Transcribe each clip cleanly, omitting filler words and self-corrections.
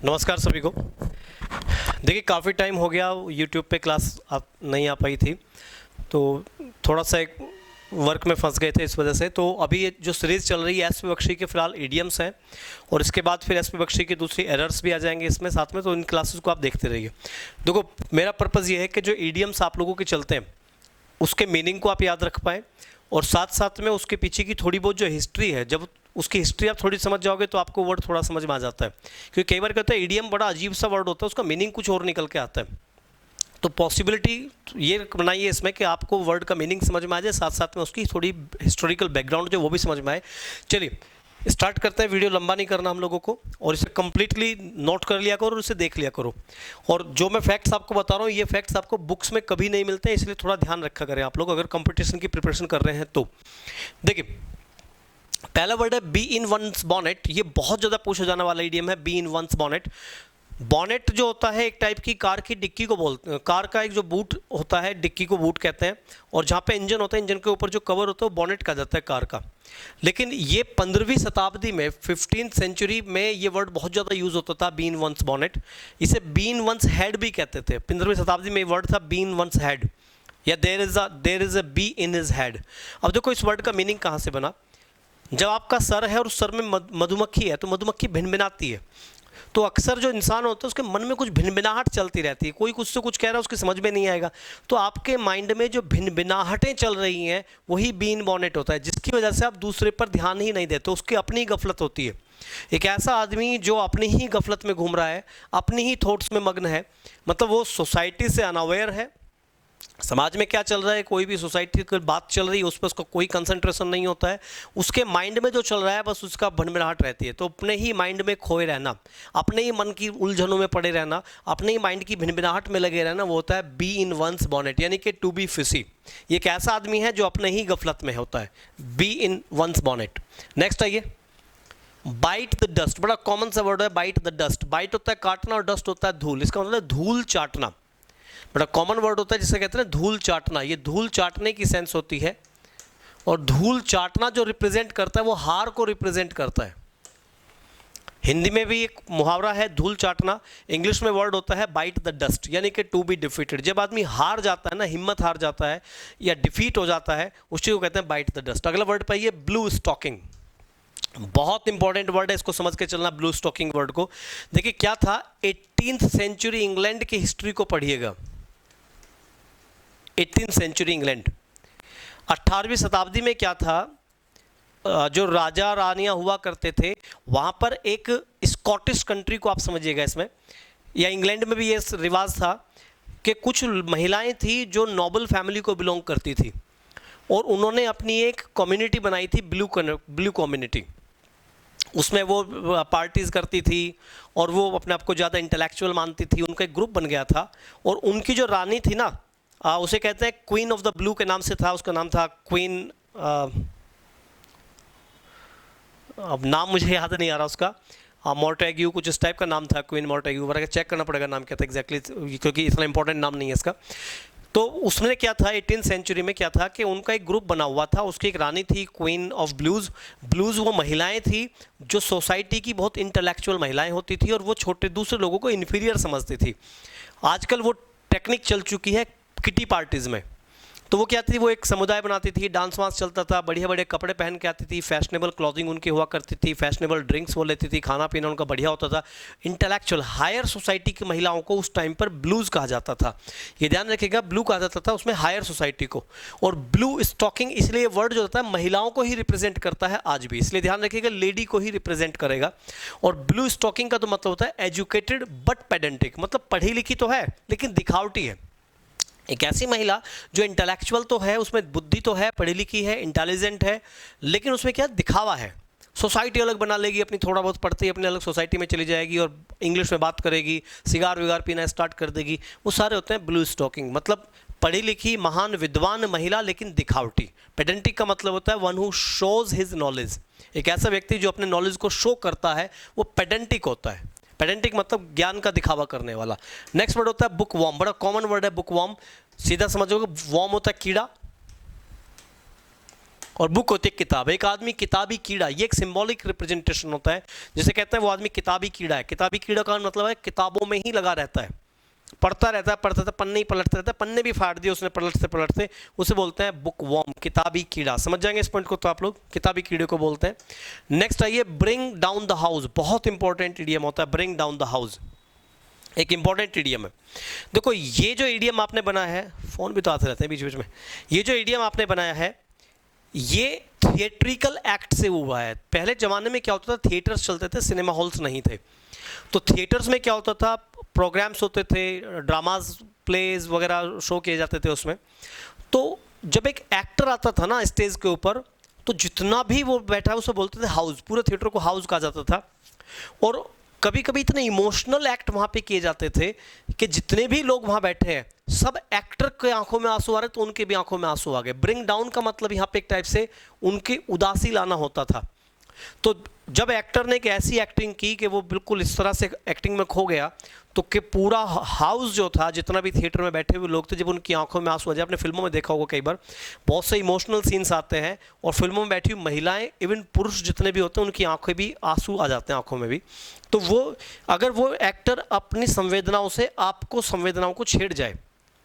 नमस्कार सभी को। देखिए काफ़ी टाइम हो गया यूट्यूब पे क्लास आप नहीं आ पाई थी, तो थोड़ा सा एक वर्क में फंस गए थे इस वजह से। तो अभी ये जो सीरीज़ चल रही है एस पी बख्शी के फिलहाल इडियम्स हैं, और इसके बाद फिर एस पी बख्शी की दूसरी एरर्स भी आ जाएंगे इसमें साथ में, तो इन क्लासेस को आप देखते रहिए। देखो मेरा पर्पज़ ये है कि जो इडियम्स आप लोगों के चलते हैं उसके मीनिंग को आप याद रख पाएँ, और साथ साथ में उसके पीछे की थोड़ी बहुत जो हिस्ट्री है, जब उसकी हिस्ट्री आप थोड़ी समझ जाओगे तो आपको वर्ड थोड़ा समझ में आ जाता है। क्योंकि कई बार कहते हैं ईडीएम बड़ा अजीब सा वर्ड होता है, उसका मीनिंग कुछ और निकल के आता है। तो पॉसिबिलिटी ये बनाइए इसमें कि आपको वर्ड का मीनिंग समझ में आ जाए, साथ साथ में उसकी थोड़ी हिस्टोरिकल बैकग्राउंड जो वो भी समझ में आए। चलिए स्टार्ट करते हैं, वीडियो लंबा नहीं करना हम लोगों को, और इसे कम्प्लीटली नोट कर लिया करो और इसे देख लिया करो। और जो मैं फैक्ट्स आपको बता रहा हूँ ये फैक्ट्स आपको बुक्स में कभी नहीं मिलते हैं, इसलिए थोड़ा ध्यान रखा करें आप लोग अगर कंपटीशन की प्रिपरेशन कर रहे हैं तो। देखिए पहला वर्ड है बी इन वंस बॉनेट। ये बहुत ज़्यादा पूछा जाने वाला इडियम है, bee in one's bonnet. Bonnet जो होता है एक टाइप की कार की डिक्की को बोलते हैं, कार का एक जो बूट होता है डिक्की को बूट कहते हैं, और जहाँ पे इंजन होता है इंजन के ऊपर जो कवर होता है वो बॉनेट कहा जाता है कार का। लेकिन ये 15वीं शताब्दी में 15th सेंचुरी में ये वर्ड बहुत ज़्यादा यूज़ होता था, बी इन वंस बॉनेट। इसे बी इन वंस हेड भी कहते थे। 15वीं शताब्दी में ये वर्ड था बी इन वंस हेड, या there is a bee in his head. अब देखो इस वर्ड का मीनिंग कहाँ से बना। जब आपका सर है और उस सर में मधुमक्खी है तो मधुमक्खी भिनभिनाती है, तो अक्सर जो इंसान होता है उसके मन में कुछ भिनभिनाहट चलती रहती है, कोई कुछ से कुछ कह रहा है उसकी समझ में नहीं आएगा, तो आपके माइंड में जो भिनभिनाहटें चल रही हैं वही बीन बॉनेट होता है, जिसकी वजह से आप दूसरे पर ध्यान ही नहीं देते, उसकी अपनी गफलत होती है। एक ऐसा आदमी जो अपनी ही गफलत में घूम रहा है, अपनी ही थॉट्स में मग्न है, मतलब वो सोसाइटी से अनअवेयर है, समाज में क्या चल रहा है, कोई भी सोसाइटी की बात चल रही है उस पर उसका कोई कंसंट्रेशन नहीं होता है, उसके माइंड में जो चल रहा है बस उसका भनभनाहट रहती है। तो अपने ही माइंड में खोए रहना, अपने ही मन की उलझनों में पड़े रहना, अपने ही माइंड की भिनभिनाहट में लगे रहना, वो होता है बी इन वंस बॉनेट, यानी कि टू बी फिसी। ये एक ऐसा आदमी है जो अपने ही गफलत में होता है, bee in one's bonnet. Next आइए, बाइट द डस्ट। बड़ा कॉमन सा वर्ड है बाइट द डस्ट। बाइट होता है काटना और डस्ट होता है धूल, इसका मतलब है धूल चाटना। बड़ा कॉमन वर्ड होता है जिसे कहते हैं धूल चाटना। ये धूल चाटने की सेंस होती है, और धूल चाटना जो रिप्रेजेंट करता है वो हार को रिप्रेजेंट करता है। हिंदी में भी एक मुहावरा है धूल चाटना, इंग्लिश में वर्ड होता है बाइट द डस्ट, यानी कि टू बी डिफीटेड। जब आदमी हार जाता है ना, हिम्मत हार जाता है या डिफीट हो जाता है, उस चीज़ को कहते हैं बाइट द डस्ट। अगला वर्ड पाइए ब्लू स्टॉकिंग। बहुत इंपॉर्टेंट वर्ड है, इसको समझ के चलना ब्लू स्टॉकिंग वर्ड को। देखिए क्या था, 18th सेंचुरी इंग्लैंड की हिस्ट्री को पढ़िएगा। 18th सेंचुरी इंग्लैंड, 18वीं शताब्दी में क्या था, जो राजा रानियां हुआ करते थे वहाँ पर एक स्कॉटिश कंट्री को आप समझिएगा इसमें, या इंग्लैंड में भी ये रिवाज था कि कुछ महिलाएं थी जो नोबल फैमिली को बिलोंग करती थी, और उन्होंने अपनी एक कम्युनिटी बनाई थी ब्लू कम्युनिटी। उसमें वो पार्टीज़ करती थी और वो अपने आप को ज़्यादा इंटेलेक्चुअल मानती थी, उनका एक ग्रुप बन गया था। और उनकी जो रानी थी ना, उसे कहते हैं क्वीन ऑफ द ब्लू के नाम से था, उसका नाम था क्वीन, अब नाम मुझे याद नहीं आ रहा उसका, मोर्टेग्यू कुछ इस टाइप का नाम था, क्वीन मोर्टेग्यू वगैरह, चेक करना पड़ेगा नाम क्या था एग्जैक्टली, क्योंकि इतना इंपॉर्टेंट नाम नहीं है इसका। तो उसमें क्या था 18th सेंचुरी में क्या था कि उनका एक ग्रुप बना हुआ था, उसकी एक रानी थी क्वीन ऑफ ब्लूज़। ब्लूज़ वो महिलाएं थी जो सोसाइटी की बहुत इंटेलेक्चुअल महिलाएं होती थी, और वो छोटे दूसरे लोगों को इन्फीरियर समझती थी। आजकल वो टेक्निक चल चुकी है किटी पार्टीज़ में। तो वो क्या थी, वो एक समुदाय बनाती थी, डांस वांस चलता था, बढ़िया बढ़िया कपड़े पहन के आती थी, फैशनेबल क्लॉथिंग उनकी हुआ करती थी, फैशनेबल ड्रिंक्स वो लेती थी, खाना पीना उनका बढ़िया होता था। इंटेलेक्चुअल हायर सोसाइटी की महिलाओं को उस टाइम पर ब्लूज़ कहा जाता था। ये ध्यान रखिएगा, ब्लू कहा जाता था उसमें हायर सोसाइटी को। और ब्लू स्टॉकिंग इसलिए वर्ड जो होता है महिलाओं को ही रिप्रेजेंट करता है आज भी, इसलिए ध्यान रखिएगा लेडी को ही रिप्रेजेंट करेगा। और ब्लू स्टॉकिंग का तो मतलब होता है एजुकेटेड बट पेडेंटिक, मतलब पढ़ी लिखी तो है लेकिन दिखावटी है। एक ऐसी महिला जो इंटेलेक्चुअल तो है, उसमें बुद्धि तो है, पढ़ी लिखी है, इंटेलिजेंट है, लेकिन उसमें क्या दिखावा है। सोसाइटी अलग बना लेगी अपनी, थोड़ा बहुत पढ़ती है अपनी अलग सोसाइटी में चली जाएगी और इंग्लिश में बात करेगी, सिगार विगार पीना स्टार्ट कर देगी, वो सारे होते हैं ब्लू स्टॉकिंग। मतलब पढ़ी लिखी महान विद्वान महिला लेकिन दिखावटी। पेडेंटिक का मतलब होता है one who shows his knowledge. एक ऐसा व्यक्ति जो अपने नॉलेज को शो करता है वो पेडेंटिक होता है। पेडेंटिक मतलब ज्ञान का दिखावा करने वाला। नेक्स्ट वर्ड होता है बुक वॉर्म। बड़ा कॉमन वर्ड है बुक वॉर्म, सीधा समझोगे वॉर्म होता है कीड़ा, और बुक होती है किताब। एक आदमी किताबी कीड़ा, ये एक सिंबॉलिक रिप्रेजेंटेशन होता है, जिसे कहते हैं वो आदमी किताबी कीड़ा है। किताबी कीड़ा का मतलब है किताबों में ही लगा रहता है, पढ़ता रहता है, पन्ने ही पलटता रहता है, पन्ने भी फाड़ दिए उसने पलटते पलटते, उसे बोलते हैं बुक वॉर्म, किताबी कीड़ा। समझ जाएंगे इस पॉइंट को तो आप लोग, किताबी कीड़े को बोलते हैं। नेक्स्ट आइए, ब्रिंग डाउन द हाउस, बहुत इंपॉर्टेंट इडियम होता है ब्रिंग डाउन द हाउस, एक इंपॉर्टेंट इडियम है। देखो ये जो इडियम आपने बनाया है, फोन भी तो आते रहते हैं बीच बीच में, ये जो इडियम आपने बनाया है ये थिएट्रिकल एक्ट से हुआ है। पहले ज़माने में क्या होता था, थिएटर्स चलते थे, सिनेमा हॉल्स नहीं थे, तो थिएटर्स में क्या होता था, प्रोग्राम्स होते थे, ड्रामाज प्लेज वगैरह शो किए जाते थे उसमें। तो जब एक एक्टर आता था ना स्टेज के ऊपर, तो जितना भी वो बैठा है उसे बोलते थे हाउस, पूरे थिएटर को हाउस कहा जाता था। और कभी कभी इतने इमोशनल एक्ट वहाँ पे किए जाते थे कि जितने भी लोग वहाँ बैठे हैं सब एक्टर के आंखों में आंसू आ रहे तो उनके भी आंखों में आंसू आ गए। ब्रिंग डाउन का मतलब यहाँ पे एक टाइप से उनकी उदासी लाना होता था। तो जब एक्टर ने एक ऐसी एक्टिंग की कि वो बिल्कुल इस तरह से एक्टिंग में खो गया, तो कि पूरा हाउस जो था, जितना भी थिएटर में बैठे हुए लोग थे, जब उनकी आंखों में आंसू आ जाए, आपने फिल्मों में देखा होगा कई बार बहुत से इमोशनल सीन्स आते हैं और फिल्मों में बैठी हुई महिलाएं, इवन पुरुष जितने भी होते हैं, उनकी आंखें भी आंसू आ जाते हैं आंखों में भी। तो वो अगर वो एक्टर अपनी संवेदनाओं से आपको संवेदनाओं को छेड़ जाए,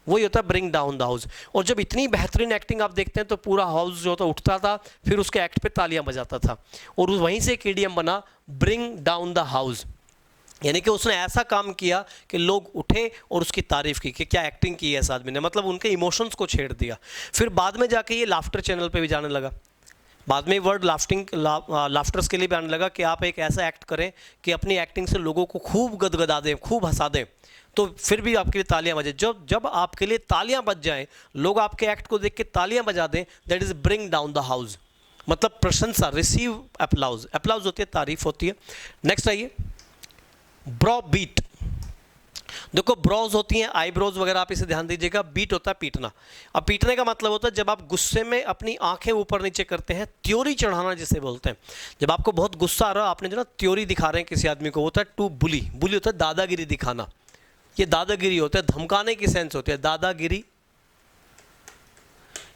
वही होता है ब्रिंग डाउन द हाउस। और जब इतनी बेहतरीन एक्टिंग आप देखते हैं तो पूरा हाउस जो होता उठता था, फिर उसके एक्ट पे तालियां बजाता था, और वहीं से एक इडियम बना ब्रिंग डाउन द हाउस, यानी कि उसने ऐसा काम किया कि लोग उठे और उसकी तारीफ की कि क्या एक्टिंग की है इस आदमी ने, मतलब उनके इमोशंस को छेड़ दिया। फिर बाद में जाके ये लाफ्टर चैनल पे भी जाने लगा, बाद में वर्ड लाफ्टर्स के लिए भी आने लगा कि आप एक ऐसा एक्ट करें कि अपनी एक्टिंग से लोगों को खूब गदगदा दें, खूब हंसा दें, तो फिर भी आपके लिए तालियां बजे। जब आपके लिए तालियां बज जाएं, लोग आपके एक्ट को देख के तालियां बजा दें, that is bring down the house, मतलब प्रशंसा, रिसीव अप्लाउज। अप्लाउज होती है, तारीफ होती है। नेक्स्ट आइए, ब्रो बीट। देखो ब्रोज होती हैं आईब्रोज वगैरह, आप इसे ध्यान दीजिएगा। बीट होता है पीटना। अब पीटने का मतलब होता है जब आप गुस्से में अपनी आंखें ऊपर नीचे करते हैं, त्योरी चढ़ाना जिसे बोलते हैं। जब आपको बहुत गुस्सा आ रहा है, आपने जो ना त्योरी दिखा रहे हैं किसी आदमी को, होता है टू बुली। बुली होता है दादागिरी दिखाना, ये दादागिरी होता है, धमकाने की सेंस होती है दादागिरी,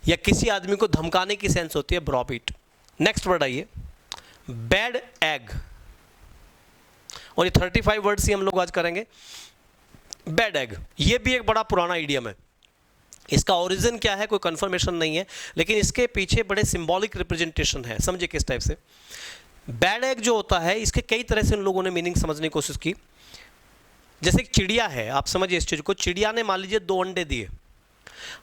या किसी आदमी को धमकाने की सेंस होती है ब्रॉबीट। नेक्स्ट वर्ड आइए, बैड एग। और ये 35 वर्ड्स ही हम लोग आज करेंगे। बैड एग, ये भी एक बड़ा पुराना इडियम है। इसका ओरिजिन क्या है कोई कंफर्मेशन नहीं है, लेकिन इसके पीछे बड़े सिंबॉलिक रिप्रेजेंटेशन है। समझिए किस टाइप से। बैड एग जो होता है, इसके कई तरह से उन लोगों ने मीनिंग समझने की कोशिश की। जैसे एक चिड़िया है, आप समझिए इस चीज़ को। चिड़िया ने मान लीजिए 2 अंडे दिए,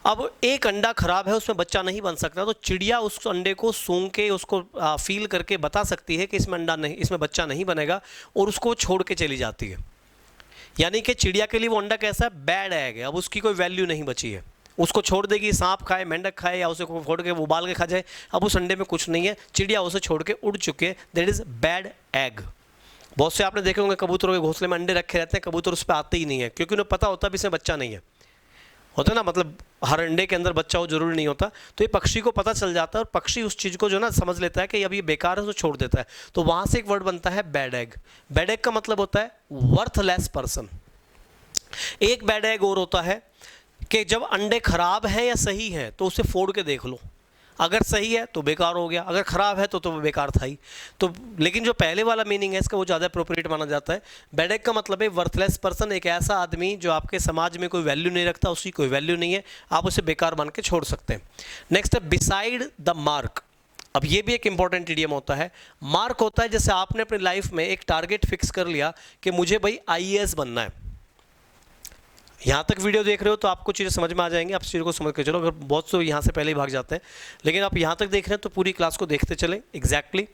अब एक अंडा खराब है, उसमें बच्चा नहीं बन सकता, तो चिड़िया उस अंडे को सूंघ के, उसको फील करके बता सकती है कि इसमें अंडा नहीं, इसमें बच्चा नहीं बनेगा, और उसको छोड़ के चली जाती है। यानी कि चिड़िया के लिए वो अंडा कैसा है, बैड एग है। अब उसकी कोई वैल्यू नहीं बची है, उसको छोड़ देगी, सांप खाए, मेंढक खाए, या उसे फोड़ के उबाल के खा जाए, अब उस अंडे में कुछ नहीं है, चिड़िया उसे छोड़ के उड़ चुके। That is bad egg. बहुत से आपने देखे होंगे कबूतरों के घोंसले में अंडे रखे रहते हैं, कबूतर उस पर आते ही नहीं है, क्योंकि उन्हें पता होता है भी इसमें बच्चा नहीं है। होता है ना, मतलब हर अंडे के अंदर बच्चा हो जरूरी नहीं होता, तो ये पक्षी को पता चल जाता है, और पक्षी उस चीज़ को जो ना समझ लेता है कि अब ये बेकार है, तो छोड़ देता है। तो वहाँ से एक वर्ड बनता है बैड एग। बैड एग का मतलब होता है वर्थलेस पर्सन। एक बैड एग और होता है कि जब अंडे खराब हैं या सही हैं, तो उसे फोड़ के देख लो, अगर सही है तो बेकार हो गया, अगर खराब है तो वो बेकार था ही। तो लेकिन जो पहले वाला मीनिंग है इसका, वो ज़्यादा अप्रोप्रिएट माना जाता है। बैड एग का मतलब है वर्थलेस पर्सन, एक ऐसा आदमी जो आपके समाज में कोई वैल्यू नहीं रखता, उसकी कोई वैल्यू नहीं है, आप उसे बेकार मान के छोड़ सकते हैं। नेक्स्ट है बिसाइड द मार्क। अब ये भी एक इंपॉर्टेंट इडियम होता है। मार्क होता है जैसे आपने अपनी लाइफ में एक टारगेट फिक्स कर लिया कि मुझे भाई IAS बनना है। यहाँ तक वीडियो देख रहे हो तो आपको चीज़ें समझ में आ जाएंगी, आप चीज़ों को समझ के चलो। अगर बहुत से यहाँ से पहले ही भाग जाते हैं, लेकिन आप यहाँ तक देख रहे हैं तो पूरी क्लास को देखते चलें एग्जैक्टली,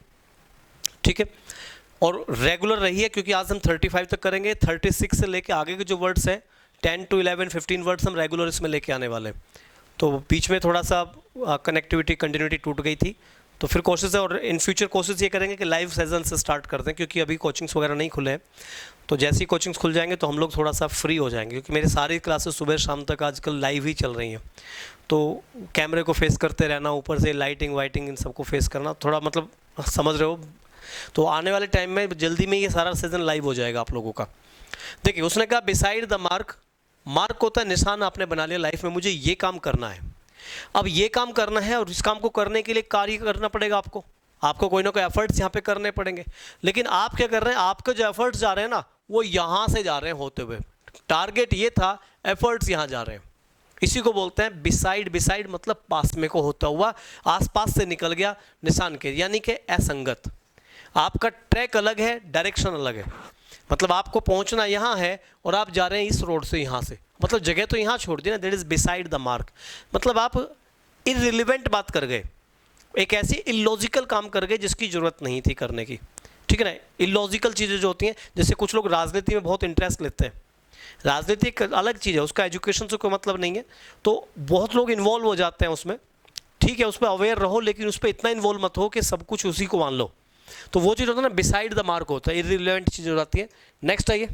ठीक है। और रेगुलर रहिए, क्योंकि आज हम 35 तक करेंगे। 36 से लेके आगे के जो वर्ड्स हैं 10 to 11 15 वर्ड्स हम रेगुलर इसमें लेके आने वाले हैं। तो बीच में थोड़ा सा कनेक्टिविटी कंटिन्यूटी टूट गई थी, तो फिर कोशिश है, और इन फ्यूचर कोशिश ये करेंगे कि लाइव सेशन से स्टार्ट करते हैं, क्योंकि अभी कोचिंग्स वगैरह नहीं खुले हैं। तो जैसे ही कोचिंग्स खुल जाएंगे तो हम लोग थोड़ा सा फ्री हो जाएंगे, क्योंकि मेरी सारी क्लासेस सुबह शाम तक आजकल लाइव ही चल रही हैं। तो कैमरे को फेस करते रहना, ऊपर से लाइटिंग वाइटिंग इन सबको फेस करना, थोड़ा मतलब समझ रहे हो। तो आने वाले टाइम में जल्दी में ये सारा सीजन लाइव हो जाएगा आप लोगों का। देखिए उसने कहा बिसाइड द मार्क। मार्क होता है निशान आपने बना लिया लाइफ में, मुझे ये काम करना है। अब ये काम करना है और इस काम को करने के लिए कार्य करना पड़ेगा आपको कोई ना कोई एफर्ट्स यहाँ पे करने पड़ेंगे। लेकिन आप क्या कर रहे हैं, आपके जो एफर्ट्स जा रहे हैं ना वो यहाँ से जा रहे हैं होते हुए, टारगेट ये था, एफर्ट्स यहाँ जा रहे हैं। इसी को बोलते हैं बिसाइड मतलब पास में को होता हुआ, आसपास से निकल गया निशान के, यानी कि असंगत। आपका ट्रैक अलग है, डायरेक्शन अलग है, मतलब आपको पहुंचना यहाँ है और आप जा रहे हैं इस रोड से, यहाँ से, मतलब जगह तो यहाँ छोड़ दी ना, that is beside the mark. मतलब आप इररिलेवेंट बात कर गए, एक ऐसी इलॉजिकल काम कर गए जिसकी ज़रूरत नहीं थी करने की, ठीक है ना। इलॉजिकल चीज़ें जो होती हैं, जैसे कुछ लोग राजनीति में बहुत इंटरेस्ट लेते हैं, राजनीति एक अलग चीज़ है, उसका एजुकेशन से कोई मतलब नहीं है, तो बहुत लोग इन्वॉल्व हो जाते हैं उसमें, ठीक है, उस पर अवेयर रहो, लेकिन उस पर इतना इन्वॉल्व मत हो कि सब कुछ उसी को मान लो। तो वो चीज़ होता है ना, बिसाइड द मार्क होता है, इररिलेवेंट चीज़ हो जाती है। नेक्स्ट आइए,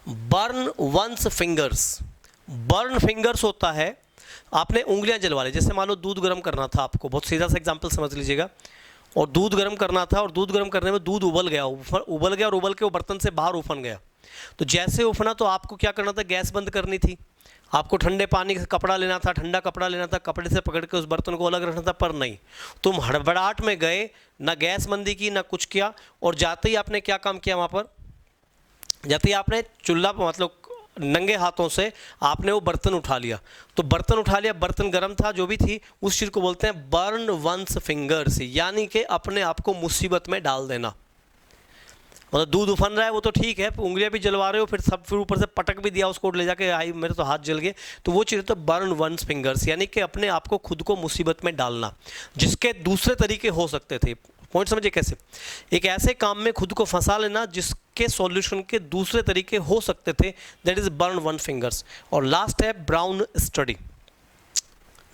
burn one's fingers. Burn fingers होता है आपने उंगलियां जलवा ली, जैसे मान लो दूध गर्म करना था आपको, बहुत सीधा सा एग्जांपल समझ लीजिएगा, और दूध गर्म करना था, और दूध गर्म करने में दूध उबल गया और उबल के वो बर्तन से बाहर उफन गया। तो जैसे उफना तो आपको क्या करना था, गैस बंद करनी थी, आपको ठंडे पानी का कपड़ा लेना था, ठंडा कपड़ा लेना था, कपड़े से पकड़ के उस बर्तन को अलग रखना था, पर नहीं, तुम हड़बड़ाहट में गए, ना गैस बंदी की ना कुछ किया, और जाते ही आपने क्या काम किया, वहाँ पर जाते ही आपने चूल्हा मतलब नंगे हाथों से आपने वो बर्तन उठा लिया। तो बर्तन उठा लिया, बर्तन गर्म था, जो भी थी, उस चीज़ को बोलते हैं बर्न वंस फिंगर्स, यानी कि अपने आप को मुसीबत में डाल देना। मतलब दूध उफन रहा है वो तो ठीक है, उंगलियां भी जलवा रहे हो, फिर ऊपर से पटक भी दिया उसको, ले जाके आई मेरे तो हाथ जल गए, तो वो चीज़ तो बर्न वंस फिंगर्स, यानी कि अपने आप को खुद को मुसीबत में डालना, जिसके दूसरे तरीके हो सकते थे। पॉइंट समझिए कैसे, एक ऐसे काम में खुद को फंसा लेना जिसके सॉल्यूशन के दूसरे तरीके हो सकते थे, that is burn one fingers. और लास्ट है ब्राउन स्टडी।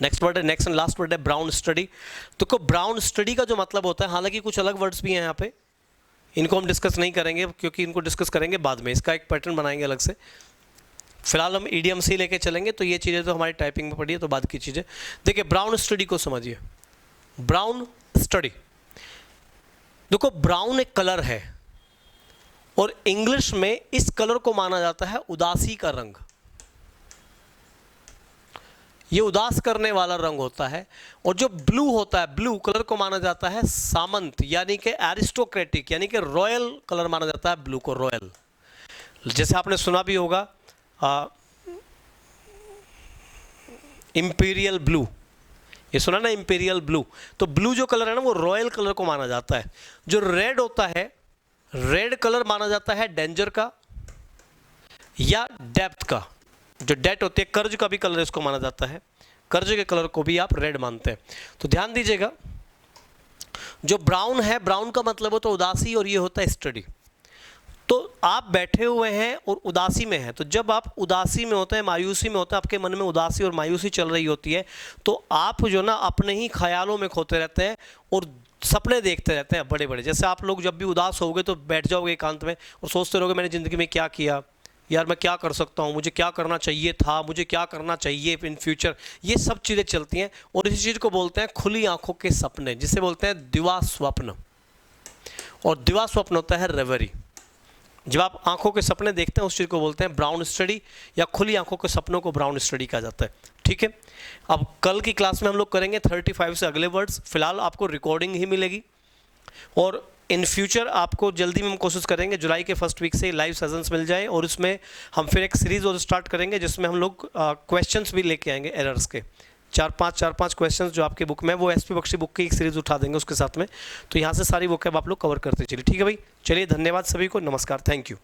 नेक्स्ट वर्ड है, नेक्स्ट एंड लास्ट वर्ड है ब्राउन स्टडी। तो ब्राउन स्टडी का जो मतलब होता है, हालांकि कुछ अलग वर्ड्स भी हैं यहाँ पे, इनको हम डिस्कस नहीं करेंगे क्योंकि इनको डिस्कस करेंगे बाद में, इसका एक पैटर्न बनाएंगे अलग से। फिलहाल हम ईडीएम से लेके चलेंगे, तो ये चीज़ें तो हमारी टाइपिंग में पड़ी है, तो बाद की चीज़ें देखिए। ब्राउन स्टडी को समझिए, ब्राउन स्टडी, देखो ब्राउन एक कलर है और इंग्लिश में इस कलर को माना जाता है उदासी का रंग। ये उदास करने वाला रंग होता है। और जो ब्लू होता है, ब्लू कलर को माना जाता है सामंत, यानी कि एरिस्टोक्रेटिक, यानी कि रॉयल कलर माना जाता है ब्लू को, रॉयल। जैसे आपने सुना भी होगा इंपीरियल ब्लू, ये सुना ना, इंपीरियल ब्लू। तो ब्लू जो कलर है ना वो रॉयल कलर को माना जाता है। जो रेड होता है, रेड कलर माना जाता है डेंजर का या डेप्थ का। जो डेट होती है, कर्ज का भी कलर इसको माना जाता है, कर्ज के कलर को भी आप रेड मानते हैं। तो ध्यान दीजिएगा, जो ब्राउन है, ब्राउन का मतलब होता है उदासी, और ये होता है स्टडी। तो आप बैठे हुए हैं और उदासी में हैं, तो जब आप उदासी में होते हैं, मायूसी में होते हैं, आपके मन में उदासी और मायूसी चल रही होती है, तो आप जो ना अपने ही ख्यालों में खोते रहते हैं और सपने देखते रहते हैं बड़े बड़े। जैसे आप लोग जब भी उदास होगे तो बैठ जाओगे एकांत में और सोचते रहोगे मैंने ज़िंदगी में क्या किया, यार मैं क्या कर सकता हूँ, मुझे क्या करना चाहिए था, मुझे क्या करना चाहिए इन फ्यूचर, ये सब चीज़ें चलती हैं। और इसी चीज़ को बोलते हैं खुली आंखों के सपने, जिसे बोलते हैं दिवा स्वप्न। और दिवा स्वप्न होता है रेवरी। जब आप आंखों के सपने देखते हैं उस चीज़ को बोलते हैं ब्राउन स्टडी, या खुली आंखों के सपनों को ब्राउन स्टडी कहा जाता है। ठीक है, अब कल की क्लास में हम लोग करेंगे 35 से अगले वर्ड्स। फिलहाल आपको रिकॉर्डिंग ही मिलेगी, और इन फ्यूचर आपको जल्दी में हम कोशिश करेंगे जुलाई के फर्स्ट वीक से लाइव सेशंस मिल जाए, और इसमें हम फिर एक सीरीज़ और स्टार्ट करेंगे जिसमें हम लोग क्वेश्चंस भी लेके आएंगे एरर्स के, 4-5 क्वेश्चंस जो आपके बुक में, वो एसपी बख्शी बुक की एक सीरीज़ उठा देंगे उसके साथ में। तो यहाँ से सारी वोकैब आप लोग कवर करते चलिए। ठीक है भाई, चलिए, धन्यवाद सभी को, नमस्कार, थैंक यू।